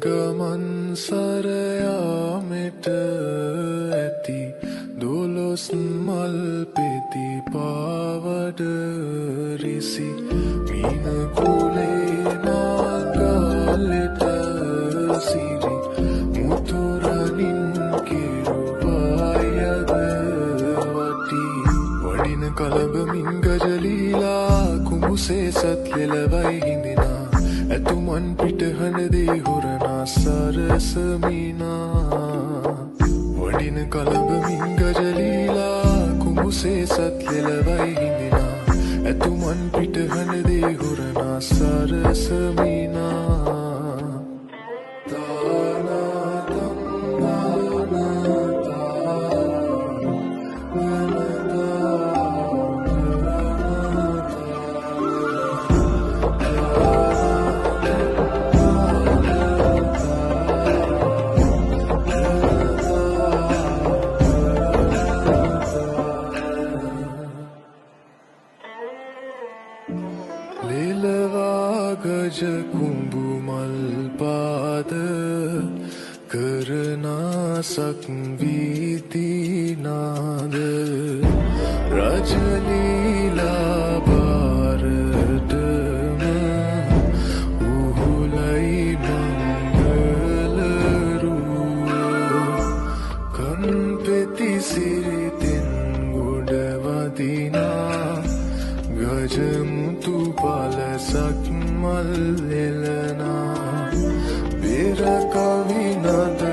ගමන් සරයාමෙට ඇති දොළොස් මල් පෙති පාවඩ රිසි මීන කුලේ නාගලෙට සිරි මුතුරනින් කිරුවායද වටි වඩින කලඹමින් ගජලීලා කුඹුසේ සත් ලෙලවයි හිඳිනා ඇතුමන් පිටහන දේ හොරනා සරසමිනා වඩින කලඹමින් ගජලීලා කුඹුසේ සත් ලෙලවයි හිඳිනා ඇතුමන් පිටහන දේ හොරනා සරසමිනා ලෙලවා ගජ කුඹු මල් පාද කරනා සක්වීතිනාද රජලීලා බාරටම උහුලයි මංගලරුව කන්පෙති සිරිතෙන් ගොඩවදිනා ගජමුතු පලසක් මල් එලනා පෙර කවි නද